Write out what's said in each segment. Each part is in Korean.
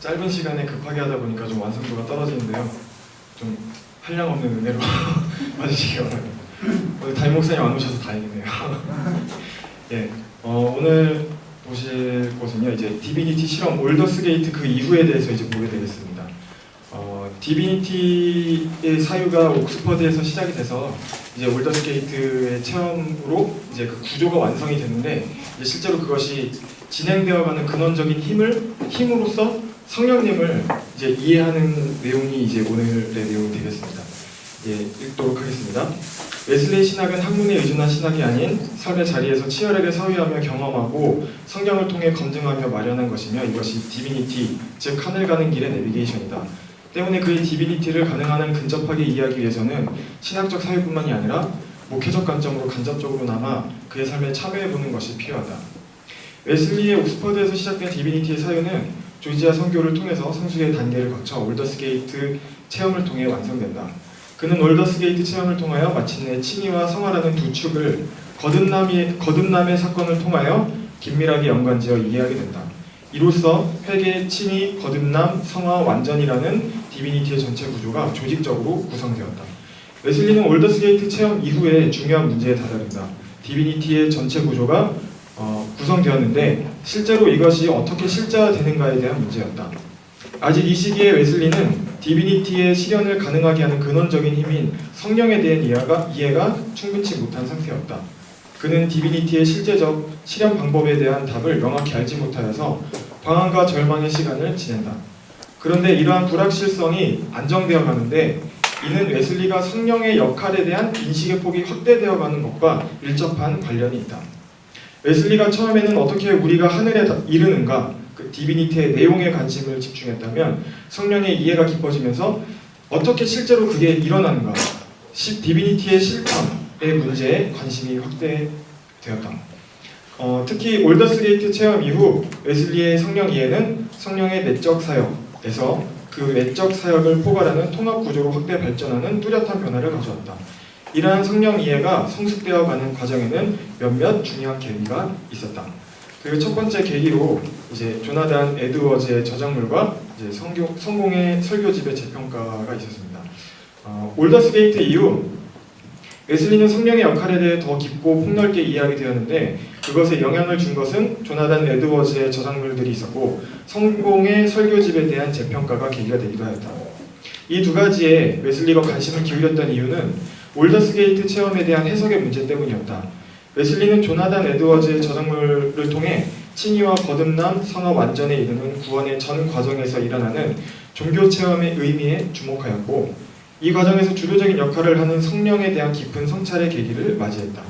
짧은 시간에 급하게 하다 보니까 좀 완성도가 떨어지는데요. 좀 한량없는 은혜로 봐주시기 바랍니다. 오늘 담임 목사님 안 오셔서 다행이네요. 예, 오늘 보실 곳은요, 이제 디비니티 실험 올더스 게이트 그 이후에 대해서 이제 보게 되겠습니다. 디비니티의 사유가 옥스퍼드에서 시작이 돼서 이제 올더스 게이트의 체험으로 이제 그 구조가 완성이 됐는데, 이제 실제로 그것이 진행되어가는 근원적인 힘으로써 성령님을 이제 이해하는 내용이 이제 오늘의 내용이 되겠습니다. 예, 읽도록 하겠습니다. 웨슬리 신학은 학문에 의존한 신학이 아닌 삶의 자리에서 치열하게 서유하며 경험하고 성경을 통해 검증하며 마련한 것이며, 이것이 디비니티, 즉 하늘 가는 길의 내비게이션이다. 때문에 그의 디비니티를 가능한 근접하게 이해하기 위해서는 신학적 사유뿐만이 아니라 목회적 관점으로 간접적으로나마 그의 삶에 참여해보는 것이 필요하다. 웨슬리의 옥스퍼드에서 시작된 디비니티의 사유는 조지아 선교를 통해서 성숙의 단계를 거쳐 올더스 게이트 체험을 통해 완성된다. 그는 올더스 게이트 체험을 통하여 마침내 칭의와 성화라는 두 축을 거듭남의 사건을 통하여 긴밀하게 연관지어 이해하게 된다. 이로써 회개, 칭의, 거듭남, 성화, 완전이라는 디비니티의 전체 구조가 조직적으로 구성되었다. 웨슬리는 올더스 게이트 체험 이후에 중요한 문제에 다다른다. 디비니티의 전체 구조가 구성되었는데 실제로 이것이 어떻게 실제화되는가에 대한 문제였다. 아직 이 시기에 웨슬리는 디비니티의 실현을 가능하게 하는 근원적인 힘인 성령에 대한 이해가 충분치 못한 상태였다. 그는 디비니티의 실제적 실현 방법에 대한 답을 명확히 알지 못하여서 방황과 절망의 시간을 지낸다. 그런데 이러한 불확실성이 안정되어 가는데, 이는 웨슬리가 성령의 역할에 대한 인식의 폭이 확대되어 가는 것과 밀접한 관련이 있다. 웨슬리가 처음에는 어떻게 우리가 하늘에 이르는가, 그 디비니티의 내용에 관심을 집중했다면 성령의 이해가 깊어지면서 어떻게 실제로 그게 일어나는가, 디비니티의 실천의 문제에 관심이 확대되었다. 특히 올더스 게이트 체험 이후 웨슬리의 성령 이해는 성령의 내적 사역에서 그 내적 사역을 포괄하는 통합 구조로 확대 발전하는 뚜렷한 변화를 가져왔다. 이러한 성령 이해가 성숙되어 가는 과정에는 몇몇 중요한 계기가 있었다. 그 첫 번째 계기로 이제 조나단 에드워즈의 저작물과 이제 성공의 설교집의 재평가가 있었습니다. 올더스 게이트 이후 웨슬리는 성령의 역할에 대해 더 깊고 폭넓게 이해하게 되었는데, 그것에 영향을 준 것은 조나단 에드워즈의 저작물들이 있었고 성공의 설교집에 대한 재평가가 계기가 되기도 하였다. 이 두 가지에 웨슬리가 관심을 기울였던 이유는 올더스 게이트 체험에 대한 해석의 문제 때문이었다. 웨슬리는 조나단 에드워즈의 저작물을 통해 칭의와 거듭남, 성화 완전에 이르는 구원의 전 과정에서 일어나는 종교 체험의 의미에 주목하였고, 이 과정에서 주도적인 역할을 하는 성령에 대한 깊은 성찰의 계기를 맞이했다.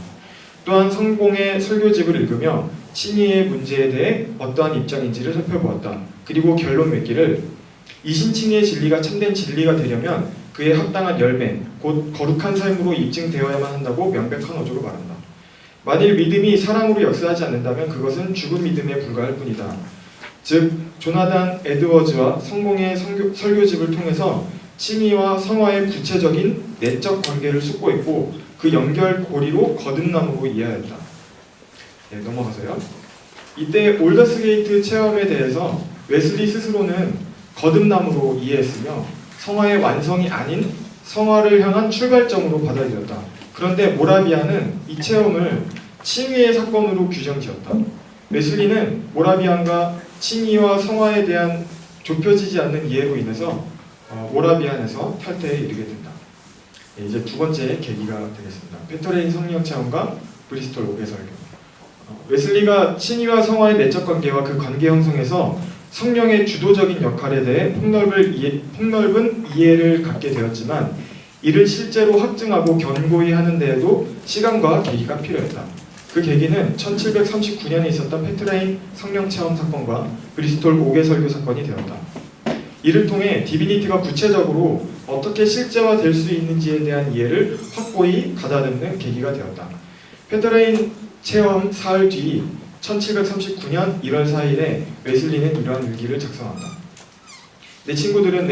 또한 성공의 설교집을 읽으며 칭의의 문제에 대해 어떠한 입장인지를 살펴보았다. 그리고 결론 맺기를, 이신칭의의 진리가 참된 진리가 되려면 그의 합당한 열매, 곧 거룩한 삶으로 입증되어야만 한다고 명백한 어조로 말한다. 만일 믿음이 사랑으로 역사하지 않는다면 그것은 죽은 믿음에 불과할 뿐이다. 즉, 조나단 에드워즈와 성공의 설교집을 통해서 칭의와 성화의 구체적인 내적 관계를 숙고했고, 그 연결고리로 거듭남으로 이해하였다. 네, 넘어가세요. 이때 올더스 게이트 체험에 대해서 웨슬리 스스로는 거듭남으로 이해했으며 성화의 완성이 아닌 성화를 향한 출발점으로 받아들였다. 그런데 모라비안은 이 체험을 칭의의 사건으로 규정지었다. 웨슬리는 모라비안과 칭의와 성화에 대한 좁혀지지 않는 이해로 인해서 모라비안에서 탈퇴에 이르게 된다. 이제 두 번째 계기가 되겠습니다. 페터레인 성령 체험과 브리스톨 옥의 설교. 웨슬리가 칭의와 성화의 내적 관계와 그 관계 형성에서 성령의 주도적인 역할에 대해 폭넓은 이해를 갖게 되었지만, 이를 실제로 확증하고 견고히 하는 데에도 시간과 계기가 필요했다. 그 계기는 1739년에 있었던 페트레인 성령 체험 사건과 브리스톨 옥의 설교 사건이 되었다. 이를 통해 디비니티가 구체적으로 어떻게 실제화될 수 있는지에 대한 이해를 확고히 가다듬는 계기가 되었다. 페트레인 체험 사흘 뒤 1739년 1월 4일에 웨슬리는 이러한 일기를 작성한다. 내 친구들은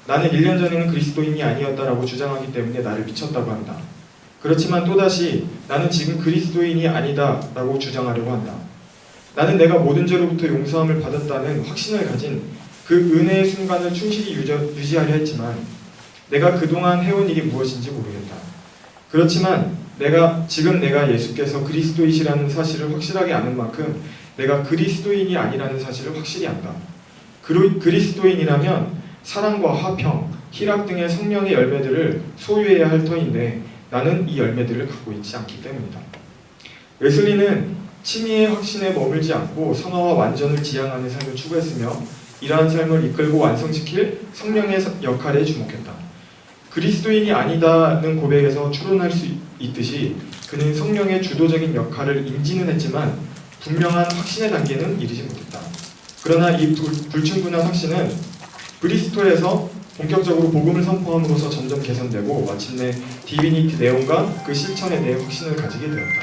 나는 1년 전에는 그리스도인이 아니었다라고 주장하기 때문에 나를 미쳤다고 한다. 그렇지만 또다시 나는 지금 그리스도인이 아니다라고 주장하려고 한다. 나는 내가 모든 죄로부터 용서함을 받았다는 확신을 가진 그 은혜의 순간을 충실히 유지하려 했지만 내가 그동안 해온 일이 무엇인지 모르겠다. 그렇지만 지금 내가 예수께서 그리스도이시라는 사실을 확실하게 아는 만큼 내가 그리스도인이 아니라는 사실을 확실히 안다. 그리스도인이라면 사랑과 화평, 희락 등의 성령의 열매들을 소유해야 할 터인데 나는 이 열매들을 갖고 있지 않기 때문이다. 웨슬리는 친의의 확신에 머물지 않고 성화와 완전을 지향하는 삶을 추구했으며 이러한 삶을 이끌고 완성시킬 성령의 역할에 주목했다. 그리스도인이 아니다는 고백에서 추론할 수 있듯이 그는 성령의 주도적인 역할을 인지는 했지만 분명한 확신의 단계는 이르지 못했다. 그러나 이 불충분한 확신은 브리스톨에서 본격적으로 복음을 선포함으로써 점점 개선되고 마침내 디비니티 내용과 그 실천에 대해 확신을 가지게 되었다.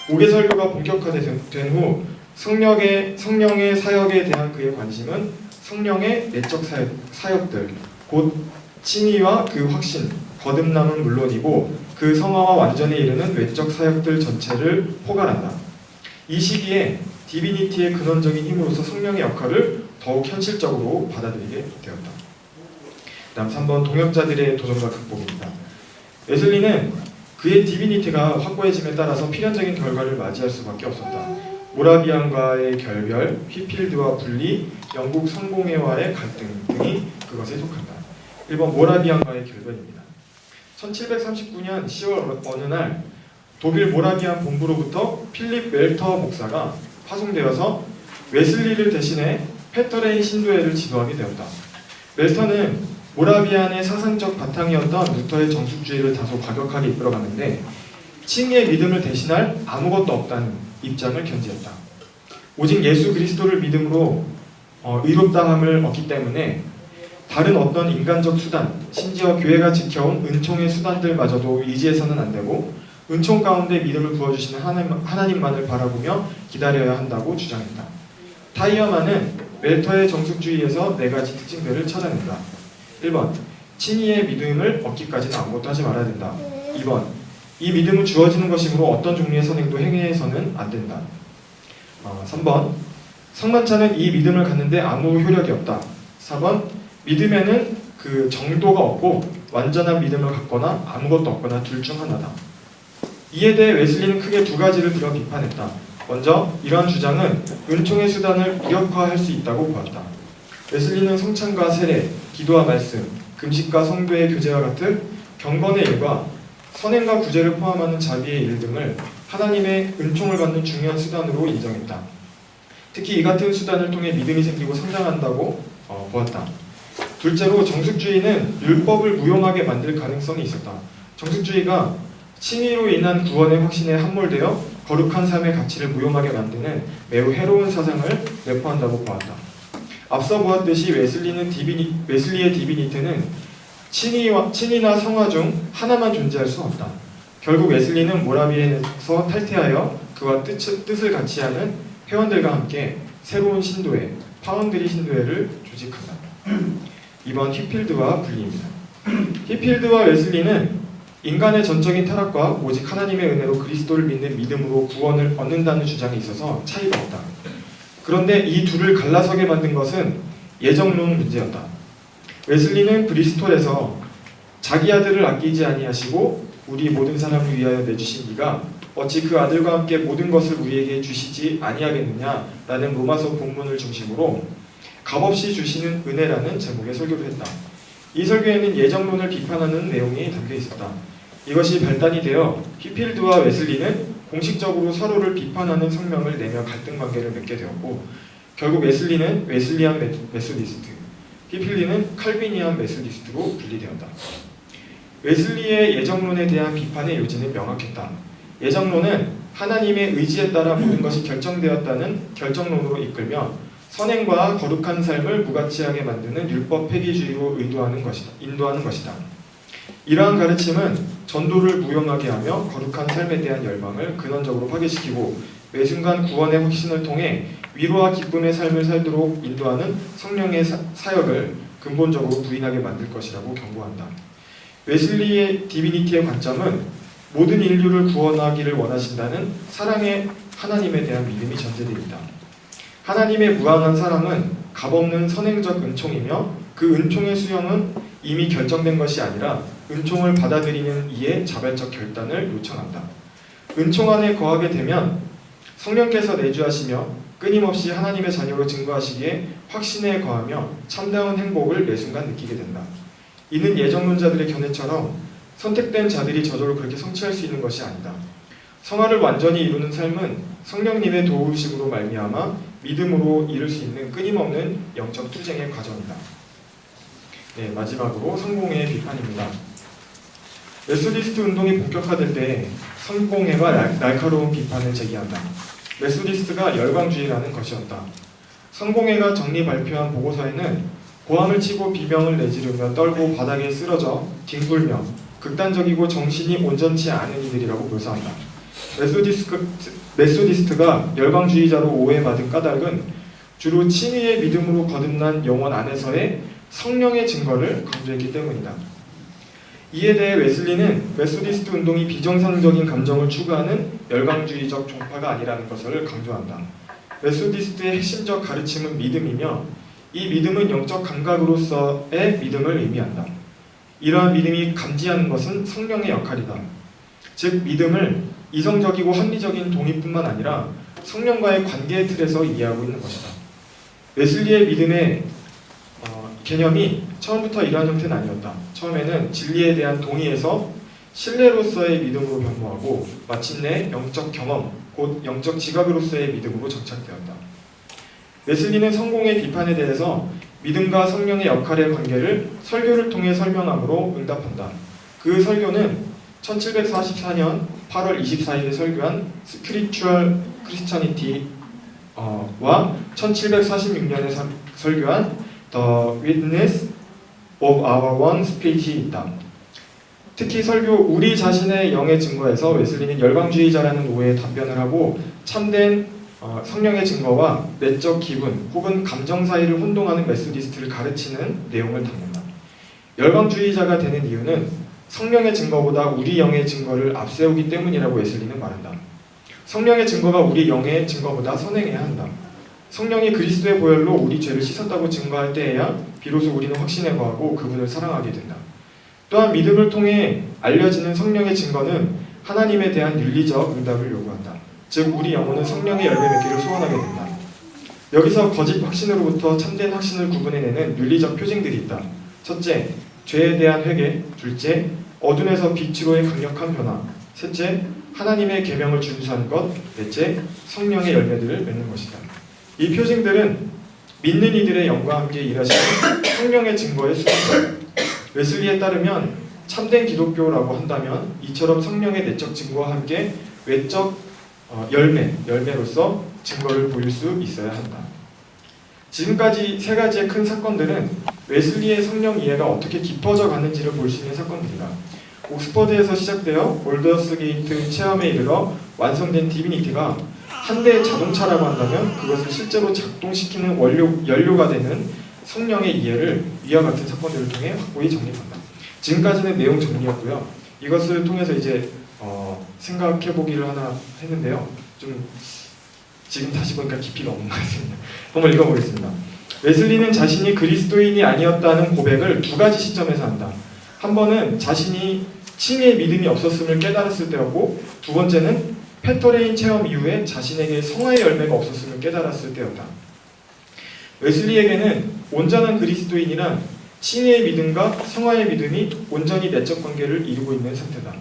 5개 설교가 본격화된 후 성령의 사역에 대한 그의 관심은 성령의 내적 사역들, 곧 친의와 그 확신, 거듭남은 물론이고 그 성화와 완전에 이르는 외적 사역들 전체를 포괄한다. 이 시기에 디비니티의 근원적인 힘으로서 성령의 역할을 더욱 현실적으로 받아들이게 되었다. 다음 3번 동역자들의 도전과 극복입니다. 웨슬리는 그의 디비니티가 확고해짐에 따라서 필연적인 결과를 맞이할 수밖에 없었다. 모라비안과의 결별, 휘필드와 분리, 영국 성공회와의 갈등 등이 그것에 속한다. 1번 모라비안과의 결별입니다. 1739년 10월 어느 날 독일 모라비안 본부로부터 필립 웰터 목사가 파송되어서 웨슬리를 대신해 페터레인 신도회를 지도하게 되었다. 웰터는 모라비안의 사상적 바탕이었던 루터의 정숙주의를 다소 과격하게 이끌어갔는데 칭의의 믿음을 대신할 아무것도 없다는 입장을 견지했다. 오직 예수 그리스도를 믿음으로 의롭다함을 얻기 때문에 다른 어떤 인간적 수단, 심지어 교회가 지켜온 은총의 수단들마저도 의지해서는 안 되고 은총 가운데 믿음을 부어주시는 하나님만을 바라보며 기다려야 한다고 주장했다. 타이어만은 웰터의 정숙주의에서 4가지 특징들을 찾아낸다. 1번, 친의의 믿음을 얻기까지는 아무것도 하지 말아야 된다. 2번, 이 믿음은 주어지는 것이므로 어떤 종류의 선행도 행해서는 안 된다. 3번, 성만찬은 이 믿음을 갖는데 아무 효력이 없다. 4번, 믿음에는 그 정도가 없고 완전한 믿음을 갖거나 아무것도 없거나 둘 중 하나다. 이에 대해 웨슬리는 크게 2가지를 들어 비판했다. 먼저 이러한 주장은 은총의 수단을 무력화할 수 있다고 보았다. 웨슬리는 성찬과 세례, 기도와 말씀, 금식과 성도의 교제와 같은 경건의 일과 선행과 구제를 포함하는 자비의 일 등을 하나님의 은총을 받는 중요한 수단으로 인정했다. 특히 이 같은 수단을 통해 믿음이 생기고 성장한다고 보았다. 둘째로 정숙주의는 율법을 무용하게 만들 가능성이 있었다. 정숙주의가 칭의로 인한 구원의 확신에 함몰되어 거룩한 삶의 가치를 무용하게 만드는 매우 해로운 사상을 내포한다고 보았다. 앞서 보았듯이 웨슬리의 디비니티는 친의나 성화 중 하나만 존재할 수 없다. 결국 웨슬리는 모라비안에서 탈퇴하여 그와 뜻을 같이 하는 회원들과 함께 새로운 신도회, 파운드리 신도회를 조직한다. 2번 휘필드와 분리입니다. 휘필드와 웨슬리는 인간의 전적인 타락과 오직 하나님의 은혜로 그리스도를 믿는 믿음으로 구원을 얻는다는 주장에 있어서 차이가 없다. 그런데 이 둘을 갈라서게 만든 것은 예정론 문제였다. 웨슬리는 브리스톨에서 자기 아들을 아끼지 아니하시고 우리 모든 사람을 위하여 내주신 이가 어찌 그 아들과 함께 모든 것을 우리에게 주시지 아니하겠느냐라는 로마서 본문을 중심으로 값없이 주시는 은혜라는 제목의 설교를 했다. 이 설교에는 예정론을 비판하는 내용이 담겨 있었다. 이것이 발단이 되어 휘필드와 웨슬리는 공식적으로 서로를 비판하는 성명을 내며 갈등 관계를 맺게 되었고 결국 웨슬리는 웨슬리안 메소디스트, 휘필드는 칼비니안 메소디스트로 분리되었다. 웨슬리의 예정론에 대한 비판의 요지는 명확했다. 예정론은 하나님의 의지에 따라 모든 것이 결정되었다는 결정론으로 이끌며 선행과 거룩한 삶을 무가치하게 만드는 율법 폐기주의로 인도하는 것이다. 이러한 가르침은 전도를 무용하게 하며 거룩한 삶에 대한 열망을 근원적으로 파괴시키고 매 순간 구원의 확신을 통해 위로와 기쁨의 삶을 살도록 인도하는 성령의 사역을 근본적으로 부인하게 만들 것이라고 경고한다. 웨슬리의 디비니티의 관점은 모든 인류를 구원하기를 원하신다는 사랑의 하나님에 대한 믿음이 전제되어 있다. 하나님의 무한한 사랑은 값없는 선행적 은총이며 그 은총의 수용은 이미 결정된 것이 아니라 은총을 받아들이는 이의 자발적 결단을 요청한다. 은총 안에 거하게 되면 성령께서 내주하시며 끊임없이 하나님의 자녀로 증거하시기에 확신에 거하며 참다운 행복을 매 순간 느끼게 된다. 이는 예정론자들의 견해처럼 선택된 자들이 저절로 그렇게 성취할 수 있는 것이 아니다. 성화를 완전히 이루는 삶은 성령님의 도우심으로 말미암아 믿음으로 이룰 수 있는 끊임없는 영적 투쟁의 과정이다. 네, 마지막으로 성공회의 비판입니다. 메소디스트 운동이 본격화될 때 성공회가 날카로운 비판을 제기한다. 메소디스트가 열광주의라는 것이었다. 성공회가 정리 발표한 보고서에는 고함을 치고 비명을 내지르며 떨고 바닥에 쓰러져 뒹굴며 극단적이고 정신이 온전치 않은 이들이라고 묘사한다. 메소디스트가 열광주의자로 오해받은 까닭은 주로 친위의 믿음으로 거듭난 영혼 안에서의 성령의 증거를 강조했기 때문이다. 이에 대해 웨슬리는 메소디스트 운동이 비정상적인 감정을 추구하는 열광주의적 종파가 아니라는 것을 강조한다. 메소디스트의 핵심적 가르침은 믿음이며 이 믿음은 영적 감각으로서의 믿음을 의미한다. 이러한 믿음이 감지하는 것은 성령의 역할이다. 즉 믿음을 이성적이고 합리적인 동의뿐만 아니라 성령과의 관계의 틀에서 이해하고 있는 것이다. 웨슬리의 믿음의 개념이 처음부터 이러한 형태는 아니었다. 처음에는 진리에 대한 동의에서 신뢰로서의 믿음으로 변모하고 마침내 영적 경험, 곧 영적 지각으로서의 믿음으로 정착되었다. 웨슬리는 성공의 비판에 대해서 믿음과 성령의 역할의 관계를 설교를 통해 설명함으로 응답한다. 그 설교는 1744년 8월 24일에 설교한 Spiritual Christianity와 1746년에 설교한 The Witness of Our One Spirit이 있다. 특히 설교 우리 자신의 영의 증거에서 웨슬리는 열광주의자라는 오해에 답변을 하고 참된 성령의 증거와 내적 기분 혹은 감정 사이를 혼동하는 메소디스트를 가르치는 내용을 담는다. 열광주의자가 되는 이유는 성령의 증거보다 우리 영의 증거를 앞세우기 때문이라고 웨슬리는 말한다. 성령의 증거가 우리 영의 증거보다 선행해야 한다. 성령이 그리스도의 보혈로 우리 죄를 씻었다고 증거할 때에야 비로소 우리는 확신에 거하고 그분을 사랑하게 된다. 또한 믿음을 통해 알려지는 성령의 증거는 하나님에 대한 윤리적 응답을 요구한다. 즉 우리 영혼은 성령의 열매 맺기를 소원하게 된다. 여기서 거짓 확신으로부터 참된 확신을 구분해내는 윤리적 표징들이 있다. 첫째, 죄에 대한 회개. 둘째, 어둠에서 빛으로의 강력한 변화. 셋째, 하나님의 계명을 준수하는 것. 넷째, 성령의 열매들을 맺는 것이다. 이 표징들은 믿는 이들의 영과 함께 일하시는 성령의 증거의 수준이다. 웨슬리에 따르면 참된 기독교라고 한다면 이처럼 성령의 내적 증거와 함께 외적 열매로서 증거를 보일 수 있어야 한다. 지금까지 세 가지의 큰 사건들은 웨슬리의 성령 이해가 어떻게 깊어져 가는지를 볼 수 있는 사건들이다. 옥스퍼드에서 시작되어 올더스 게이트 체험에 이르러 완성된 디비니티가 한 대의 자동차라고 한다면 그것을 실제로 작동시키는 연료가 되는 성령의 이해를 위와 같은 사건들을 통해 확고히 정립한다. 지금까지는 내용 정리였고요. 이것을 통해서 이제 생각해보기를 하나 했는데요. 좀 지금 다시 보니까 깊이가 없는 것 같습니다. 한번 읽어보겠습니다. 웨슬리는 자신이 그리스도인이 아니었다는 고백을 두 가지 시점에서 한다. 한 번은 자신이 칭의의 믿음이 없었음을 깨달았을 때였고 두 번째는 페터레인 체험 이후에 자신에게 성화의 열매가 없었음을 깨달았을 때였다. 웨슬리에게는 온전한 그리스도인이란 칭의의 믿음과 성화의 믿음이 온전히 내적 관계를 이루고 있는 상태다.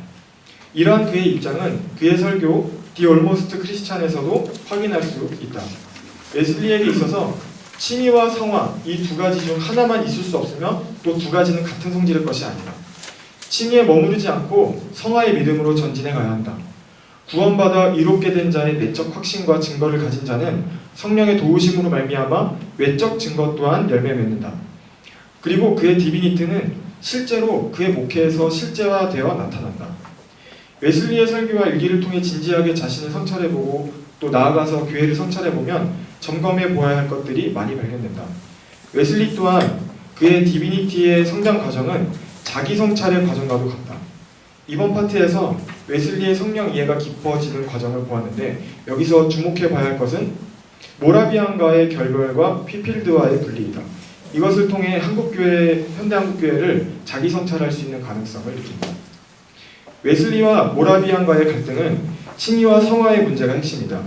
이러한 그의 입장은 그의 설교 The Almost Christian에서도 확인할 수 있다. 웨슬리에게 있어서 칭의와 성화 이 두 가지 중 하나만 있을 수 없으며 또 두 가지는 같은 성질의 것이 아니다. 칭의에 머무르지 않고 성화의 믿음으로 전진해 가야 한다. 구원받아 이롭게 된 자의 내적 확신과 증거를 가진 자는 성령의 도우심으로 말미암아 외적 증거 또한 열매 맺는다. 그리고 그의 디비니티는 실제로 그의 목회에서 실제화되어 나타난다. 웨슬리의 설교와 일기를 통해 진지하게 자신을 성찰해보고 또 나아가서 교회를 성찰해보면 점검해 보아야 할 것들이 많이 발견된다. 웨슬리 또한 그의 디비니티의 성장 과정은 자기 성찰의 과정과도 같다. 이번 파트에서 웨슬리의 성령 이해가 깊어지는 과정을 보았는데 여기서 주목해 봐야 할 것은 모라비안과의 결별과 휘필드와의 분리이다. 이것을 통해 한국교회, 현대 한국교회를 자기 성찰할 수 있는 가능성을 느낀다. 웨슬리와 모라비안과의 갈등은 칭의와 성화의 문제가 핵심이다.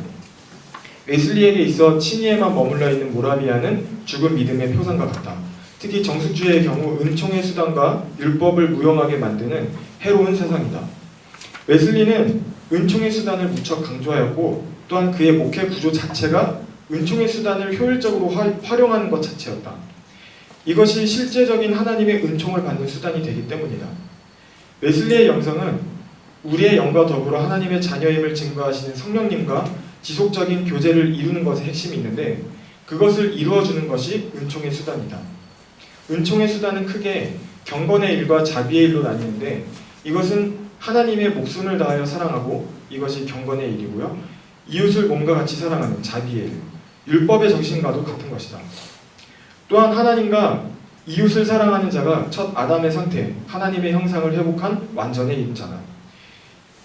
웨슬리에게 있어 칭의에만 머물러 있는 모라비안은 죽은 믿음의 표상과 같다. 특히 정숙주의 경우 은총의 수단과 율법을 무용하게 만드는 해로운 세상이다. 웨슬리는 은총의 수단을 무척 강조하였고 또한 그의 목회 구조 자체가 은총의 수단을 효율적으로 활용하는 것 자체였다. 이것이 실제적인 하나님의 은총을 받는 수단이 되기 때문이다. 웨슬리의 영성은 우리의 영과 더불어 하나님의 자녀임을 증거하시는 성령님과 지속적인 교제를 이루는 것에 핵심이 있는데 그것을 이루어주는 것이 은총의 수단이다. 은총의 수단은 크게 경건의 일과 자비의 일로 나뉘는데 이것은 하나님의 목숨을 다하여 사랑하고 이것이 경건의 일이고요. 이웃을 몸과 같이 사랑하는 자비의 일, 율법의 정신과도 같은 것이다. 또한 하나님과 이웃을 사랑하는 자가 첫 아담의 상태, 하나님의 형상을 회복한 완전의 인자다.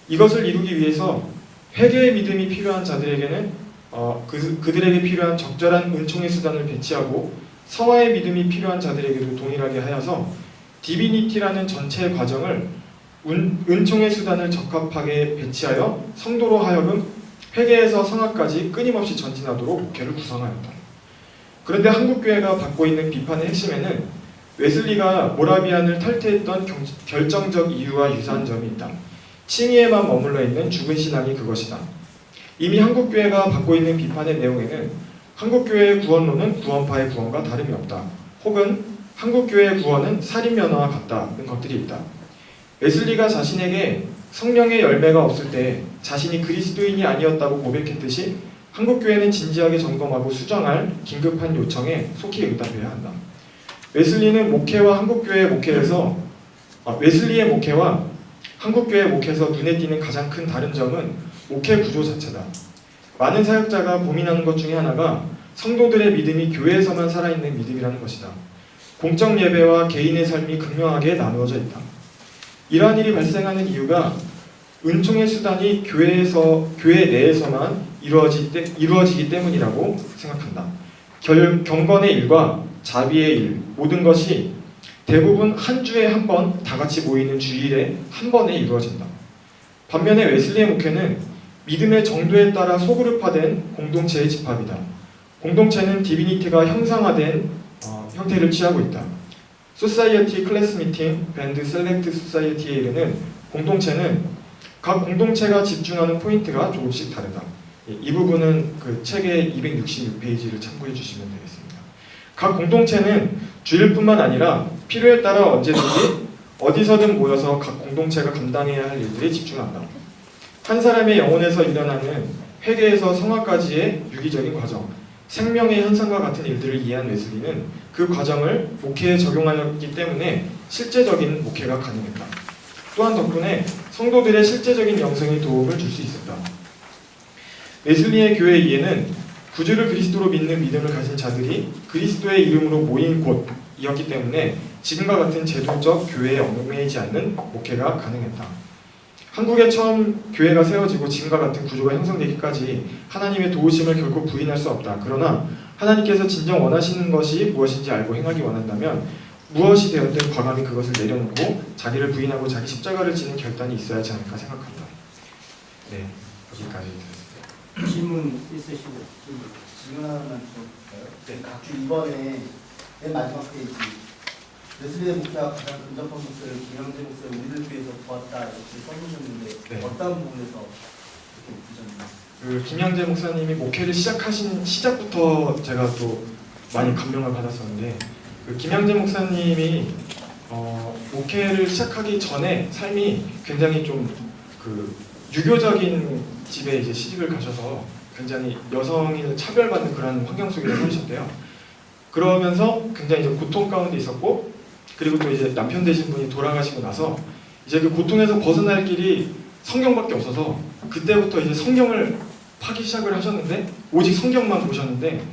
이것을 이루기 위해서 회개의 믿음이 필요한 자들에게는 그들에게 필요한 적절한 은총의 수단을 배치하고 성화의 믿음이 필요한 자들에게도 동일하게 하여서 디비니티라는 전체 과정을 은총의 수단을 적합하게 배치하여 성도로 하여금 회개에서 성화까지 끊임없이 전진하도록 목회를 구성하였다. 그런데 한국교회가 받고 있는 비판의 핵심에는 웨슬리가 모라비안을 탈퇴했던 결정적 이유와 유사한 점이 있다. 칭의에만 머물러 있는 죽은 신앙이 그것이다. 이미 한국교회가 받고 있는 비판의 내용에는 한국교회의 구원론은 구원파의 구원과 다름이 없다. 혹은 한국교회의 구원은 살인면허와 같다는 것들이 있다. 웨슬리가 자신에게 성령의 열매가 없을 때 자신이 그리스도인이 아니었다고 고백했듯이 한국교회는 진지하게 점검하고 수정할 긴급한 요청에 속히 응답해야 한다. 웨슬리는 목회와 한국교회의 목회에서 웨슬리의 목회와 한국교회 목회에서 눈에 띄는 가장 큰 다른 점은 목회 구조 자체다. 많은 사역자가 고민하는 것 중에 하나가 성도들의 믿음이 교회에서만 살아있는 믿음이라는 것이다. 공적 예배와 개인의 삶이 극명하게 나누어져 있다. 이러한 일이 발생하는 이유가 은총의 수단이 교회 내에서만 이루어지기 때문이라고 생각한다. 경건의 일과 자비의 일, 모든 것이 대부분 한 주에 한 번 다 같이 모이는 주일에 한 번에 이루어진다. 반면에 웨슬리의 목회는 믿음의 정도에 따라 소그룹화된 공동체의 집합이다. 공동체는 디비니티가 형상화된 형태를 취하고 있다. 소사이어티, 클래스 미팅, 밴드, 셀렉트 소사이어티에 이르는 공동체는 각 공동체가 집중하는 포인트가 조금씩 다르다. 이 부분은 그 책의 266페이지를 참고해 주시면 되겠습니다. 각 공동체는 주일뿐만 아니라 필요에 따라 언제든지 어디서든 모여서 각 공동체가 감당해야 할 일들에 집중한다. 한 사람의 영혼에서 일어나는 회개에서 성화까지의 유기적인 과정, 생명의 현상과 같은 일들을 이해한 웨슬리는 그 과정을 목회에 적용하였기 때문에 실제적인 목회가 가능했다. 또한 덕분에 성도들의 실제적인 영성에 도움을 줄 수 있었다. 웨슬리의 교회 이해는 구주를 그리스도로 믿는 믿음을 가진 자들이 그리스도의 이름으로 모인 곳이었기 때문에 지금과 같은 제도적 교회에 얽매이지 않는 목회가 가능했다. 한국에 처음 교회가 세워지고 지금과 같은 구조가 형성되기까지 하나님의 도우심을 결코 부인할 수 없다. 그러나 하나님께서 진정 원하시는 것이 무엇인지 알고 행하기 원한다면 무엇이 되었든 과감히 그것을 내려놓고 자기를 부인하고 자기 십자가를 지는 결단이 있어야 하지 않을까 생각한다. 네, 여기까지 드렸습니다. 질문 있으시고 질문 하나만 줄까요? 네. 각주 이번에 맨 마지막 페이지 웨슬리의 목사가 가장 근접한 목사를 김영재 목사를 우리를 위해서 도왔다 이렇게 써주셨는데 네. 어떤 부분에서 이렇게 보셨나요? 그 김양재 목사님이 목회를 시작하신 시작부터 제가 또 많이 감명을 받았었는데 그 김양재 목사님이 목회를 시작하기 전에 삶이 굉장히 좀 그 유교적인 집에 이제 시집을 가셔서 굉장히 여성인을 차별받는 그런 환경 속에서 살으셨대요. 그러면서 굉장히 이제 고통 가운데 있었고 그리고 또 이제 남편 되신 분이 돌아가시고 나서 이제 그 고통에서 벗어날 길이 성경밖에 없어서 그때부터 이제 성경을 파기 시작을 하셨는데 오직 성경만 보셨는데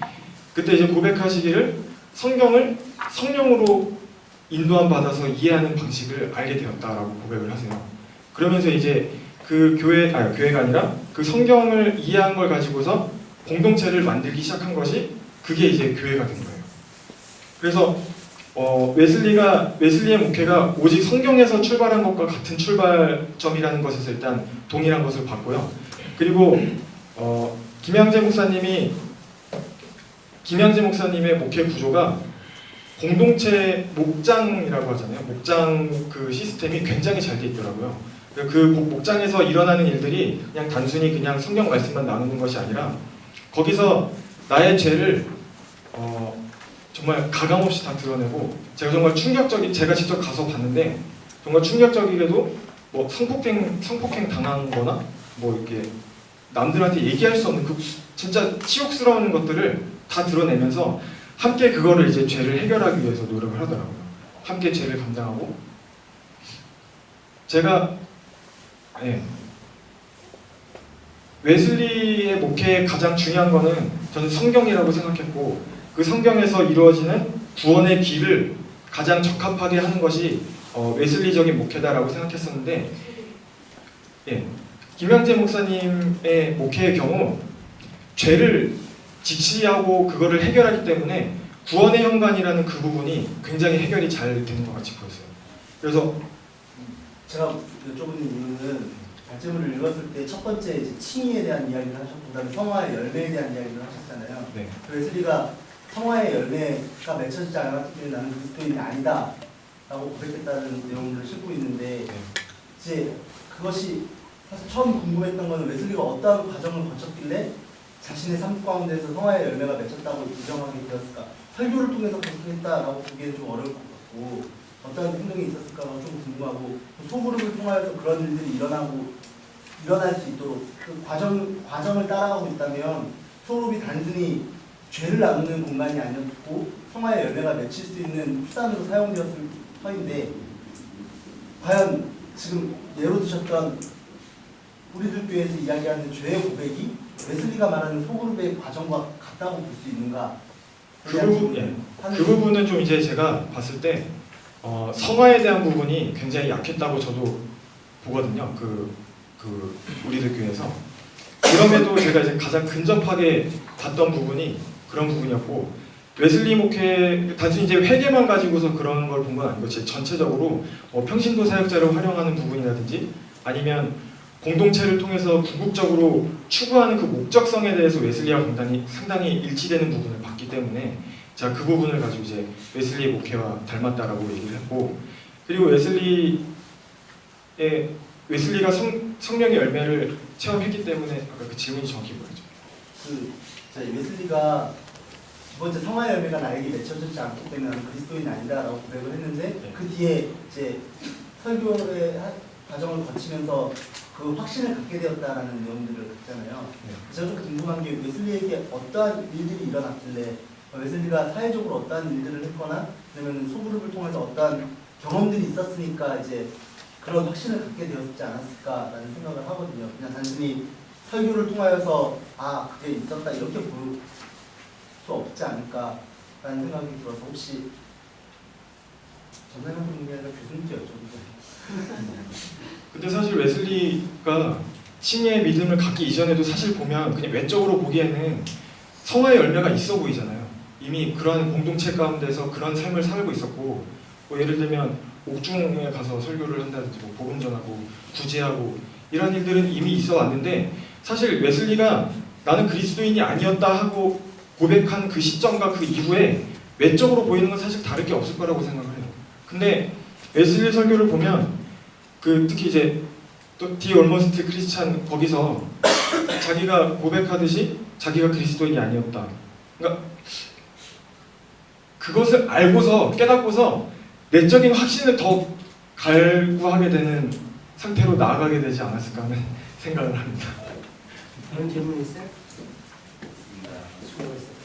그때 이제 고백하시기를 성경을 성령으로 인도함 받아서 이해하는 방식을 알게 되었다라고 고백을 하세요. 그러면서 이제 그 교회가 아니라 그 성경을 이해한 걸 가지고서 공동체를 만들기 시작한 것이 그게 이제 교회가 된 거예요. 그래서 웨슬리의 목회가 오직 성경에서 출발한 것과 같은 출발점이라는 것에서 일단 동일한 것을 봤고요. 그리고 김양재 목사님의 목회 구조가 공동체 목장이라고 하잖아요. 목장 그 시스템이 굉장히 잘 돼 있더라고요. 그 목장에서 일어나는 일들이 그냥 단순히 그냥 성경 말씀만 나누는 것이 아니라 거기서 나의 죄를 정말 가감없이 다 드러내고 제가 정말 제가 직접 가서 봤는데 정말 충격적이게도 뭐 성폭행 당한 거나 뭐 이렇게 남들한테 얘기할 수 없는 그 진짜 치욕스러운 것들을 다 드러내면서 함께 그거를 이제 죄를 해결하기 위해서 노력을 하더라고요. 함께 죄를 감당하고 제가 웨슬리의 목회의 가장 중요한 거는 저는 성경이라고 생각했고 그 성경에서 이루어지는 구원의 길을 가장 적합하게 하는 것이 웨슬리적인 목회다라고 생각했었는데 김양재 목사님의 목회의 경우 죄를 직시하고 그거를 해결하기 때문에 구원의 현관이라는 그 부분이 굉장히 해결이 잘 되는 것 같이 보였어요. 그래서 제가 여쭤보는 이유는 말씀을 읽었을 때 첫 번째 이제 칭의에 대한 이야기를 하셨고 그다음에 성화의 열매에 대한 이야기를 하셨잖아요. 네. 웨슬리가 성화의 열매가 맺혀지지 않았기 때문에 나는 그리스도인이 아니다 라고 고백했다는 내용을 싣고 있는데 이제 그것이 사실 처음 궁금했던 거는 웨슬리가 어떠한 과정을 거쳤길래 자신의 삶 가운데서 성화의 열매가 맺혔다고 인정하게 되었을까? 설교를 통해서 그렇게 했다라고 보기에는 좀 어려울 것 같고 어떤 행동이 있었을까가 좀 궁금하고 소그룹을 통하여서 그런 일들이 일어날 수 있도록 그 과정을 따라가고 있다면 소그룹이 단순히 죄를 나누는 공간이 아니었고 성화의 열매가 맺힐 수 있는 수단으로 사용되었을 터인데 과연 지금 예로 드셨던 우리들 교회에서 이야기하는 죄의 고백이 웨슬리가 말하는 소그룹의 과정과 같다고 볼 수 있는가? 그 부분은 좀 이제 제가 봤을 때 성화에 대한 부분이 굉장히 약했다고 저도 보거든요. 우리들 교회에서 그럼에도 제가 이제 가장 근접하게 봤던 부분이 그런 부분이었고 웨슬리 목회 단순히 이제 회개만 가지고서 그런 걸 본 건 아니고 전체적으로 평신도 사역자를 활용하는 부분이라든지 아니면 공동체를 통해서 궁극적으로 추구하는 그 목적성에 대해서 웨슬리와 상당히 일치되는 부분을 봤기 때문에 제가 그 부분을 가지고 이제 웨슬리의 목회와 닮았다라고 얘기를 했고 그리고 웨슬리가 성령의 열매를 체험했기 때문에 아까 그 질문이 정확히 뭐였죠? 웨슬리가 두 번째 성화의 열매가 나에게 맺혀지지 않기 때문에 나는 그리스도인이 아니다라고 고백을 했는데 그 뒤에 이제 설교의 과정을 거치면서 그 확신을 갖게 되었다라는 내용들을 봤잖아요. 제가 좀 궁금한 게 웨슬리에게 어떠한 일들이 일어났길래 웨슬리가 사회적으로 어떠한 일들을 했거나 아니면 소그룹을 통해서 어떠한 경험들이 있었으니까 이제 그런 확신을 갖게 되었지 않았을까라는 생각을 하거든요. 그냥 단순히 설교를 통하여서 그게 있었다 이렇게 볼 수 없지 않을까라는 생각이 들어서 혹시 전사님 분이 아니라 교수님께 여쭤보세요. 근데 사실 웨슬리가 칭의의 믿음을 갖기 이전에도 사실 보면 그냥 외적으로 보기에는 성화의 열매가 있어 보이잖아요. 이미 그런 공동체 가운데서 그런 삶을 살고 있었고 뭐 예를 들면 옥중에 가서 설교를 한다든지 뭐 복음 전하고 구제하고 이런 일들은 이미 있어 왔는데 사실 웨슬리가 나는 그리스도인이 아니었다 하고 고백한 그 시점과 그 이후에 외적으로 보이는 건 사실 다를 게 없을 거라고 생각을 해요. 근데 웨슬리 설교를 보면 특히 이제 또 디 올머스트 크리스찬 거기서 자기가 고백하듯이 자기가 그리스도인이 아니었다. 그러니까 그것을 알고서 깨닫고서 내적인 확신을 더 갈구하게 되는 상태로 나아가게 되지 않았을까 하는 생각을 합니다. 다른 질문 있어요? 수고했어요.